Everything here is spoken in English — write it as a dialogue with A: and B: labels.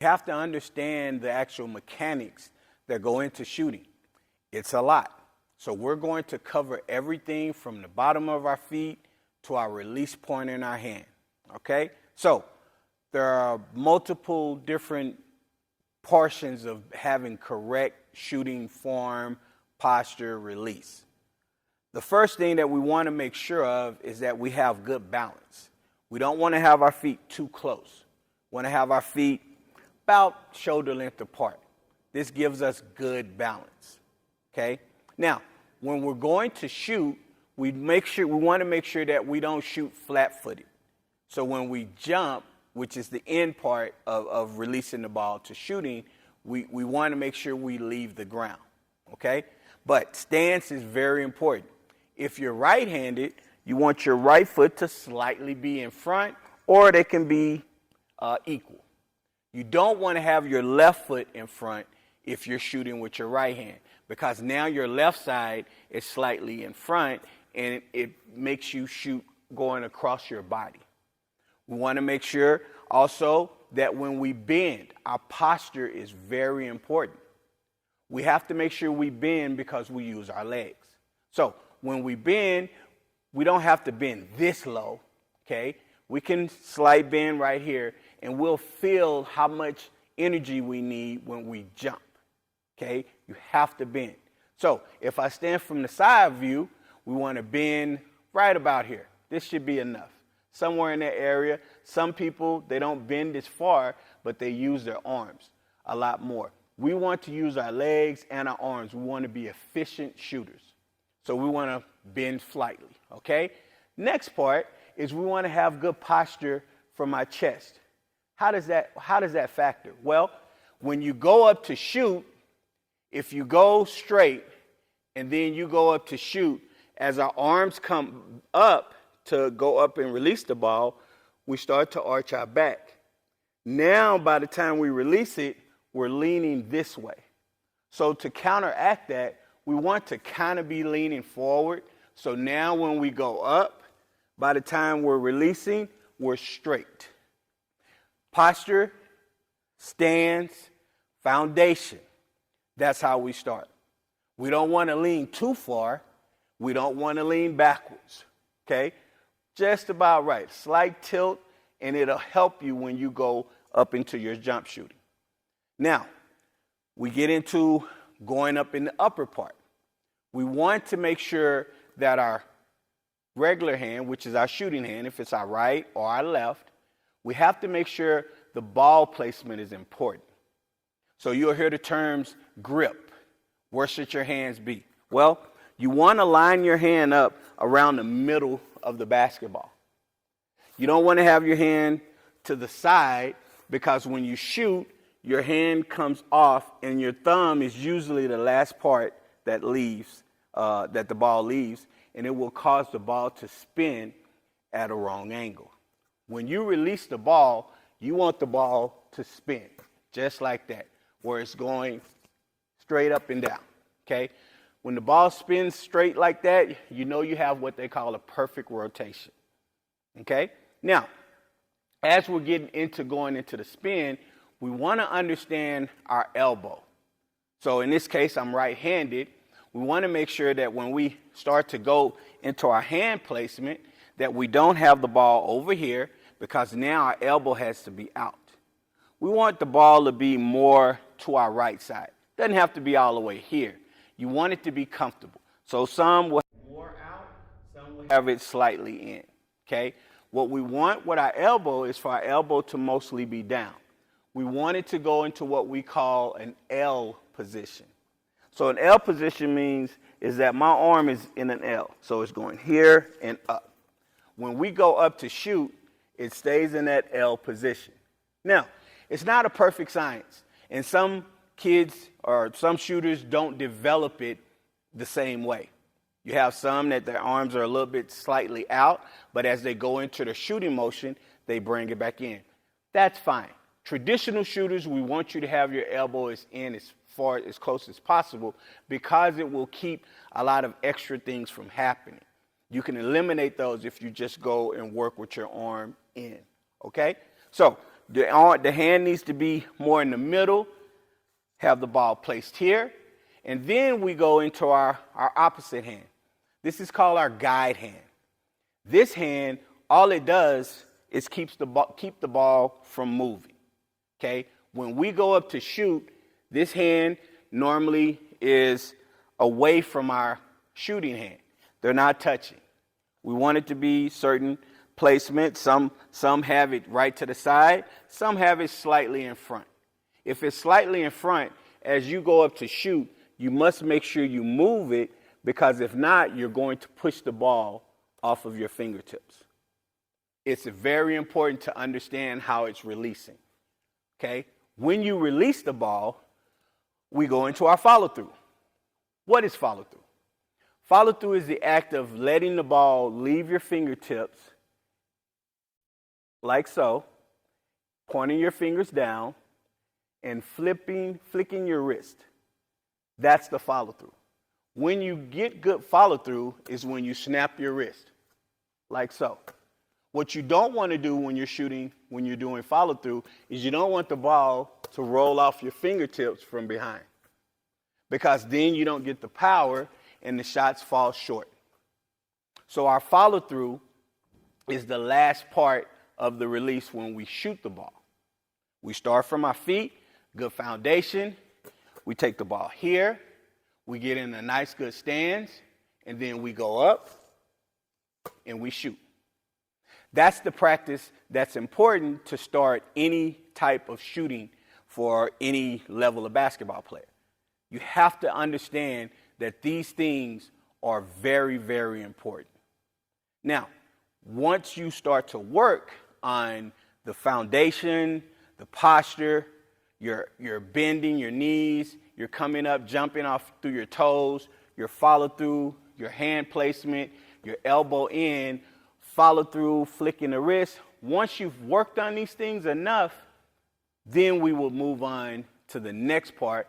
A: You have to understand the actual mechanics that go into shooting. It's a lot. So we're going to cover everything from the bottom of our feet to our release point in our hand. Okay? So there are multiple different portions of having correct shooting form, posture, release. The first thing that we want to make sure of is that we have good balance. We don't want to have our feet too close. We want to have our feet about shoulder length apart. This gives us good balance. Okay? Now, when we're going to shoot, we want to make sure that we don't shoot flat-footed. So when we jump, which is the end part of releasing the ball to shooting, we want to make sure we leave the ground. Okay? But stance is very important. If you're right-handed, you want your right foot to slightly be in front, or they can be equal. You don't want to have your left foot in front if you're shooting with your right hand, because now your left side is slightly in front, and it makes you shoot going across your body. We want to make sure also that when we bend, our posture is very important. We have to make sure we bend because we use our legs. So when we bend, we don't have to bend this low, okay? We can slight bend right here, and we'll feel how much energy we need when we jump, okay? You have to bend. So if I stand from the side view, we want to bend right about here. This should be enough. Somewhere in that area. Some people, they don't bend as far, but they use their arms a lot more. We want to use our legs and our arms. We want to be efficient shooters. So we want to bend slightly, okay? Next part is we want to have good posture from our chest. How does that factor? Well, when you go up to shoot, if you go straight and then you go up to shoot, as our arms come up to go up and release the ball, we start to arch our back. Now, by the time we release it, we're leaning this way. So to counteract that, we want to kind of be leaning forward. So now when we go up, by the time we're releasing, we're straight. Posture, stance, foundation. That's how we start. We don't want to lean too far. We don't want to lean backwards. Okay? Just about right. Slight tilt, and it'll help you when you go up into your jump shooting. Now, we get into going up in the upper part. We want to make sure that our regular hand, which is our shooting hand, if it's our right or our left, we have to make sure the ball placement is important. So you'll hear the terms grip. Where should your hands be? Well, you want to line your hand up around the middle of the basketball. You don't want to have your hand to the side, because when you shoot, your hand comes off and your thumb is usually the last part that leaves, that the ball leaves, and it will cause the ball to spin at a wrong angle. When you release the ball, you want the ball to spin just like that, where it's going straight up and down, okay? When the ball spins straight like that, you know you have what they call a perfect rotation, okay? Now, as we're getting into going into the spin, we want to understand our elbow. So in this case, I'm right-handed. We want to make sure that when we start to go into our hand placement, that we don't have the ball over here, because now our elbow has to be out. We want the ball to be more to our right side. Doesn't have to be all the way here. You want it to be comfortable. So some will have more out, some will have it slightly in, okay? What we want with our elbow is for our elbow to mostly be down. We want it to go into what we call an L position. So an L position means is that my arm is in an L. So it's going here and up. When we go up to shoot, it stays in that L position. Now, it's not a perfect science. And some kids or some shooters don't develop it the same way. You have some that their arms are a little bit slightly out, but as they go into the shooting motion, they bring it back in. That's fine. Traditional shooters, we want you to have your elbows in as far as close as possible, because it will keep a lot of extra things from happening. You can eliminate those if you just go and work with your arm in, okay? So The hand needs to be more in the middle, have the ball placed here, and then we go into our opposite hand. This is called our guide hand. This hand, all it does is keep the ball from moving. Okay? When we go up to shoot, this hand normally is away from our shooting hand. They're not touching. We want it to be certain placement. Some have it right to the side. Some have it slightly in front. If it's slightly in front, as you go up to shoot, you must make sure you move it, because if not, you're going to push the ball off of your fingertips. It's very important to understand how it's releasing. Okay? When you release the ball, we go into our follow-through. What is follow-through? Follow-through is the act of letting the ball leave your fingertips, like so, pointing your fingers down, and flicking your wrist. That's the follow-through. When you get good follow-through is when you snap your wrist, like so. What you don't want to do when you're shooting, when you're doing follow-through, is you don't want the ball to roll off your fingertips from behind, because then you don't get the power and the shots fall short. So our follow-through is the last part of the release when we shoot the ball. We start from our feet, good foundation. We take the ball here. We get in a nice, good stance, and then we go up and we shoot. That's the practice that's important to start any type of shooting for any level of basketball player. You have to understand that these things are very, very important. Now, once you start to work on the foundation, the posture, you're bending your knees, you're coming up, jumping off through your toes, your follow-through, your hand placement, your elbow in, follow-through, flicking the wrist. Once you've worked on these things enough, then we will move on to the next part,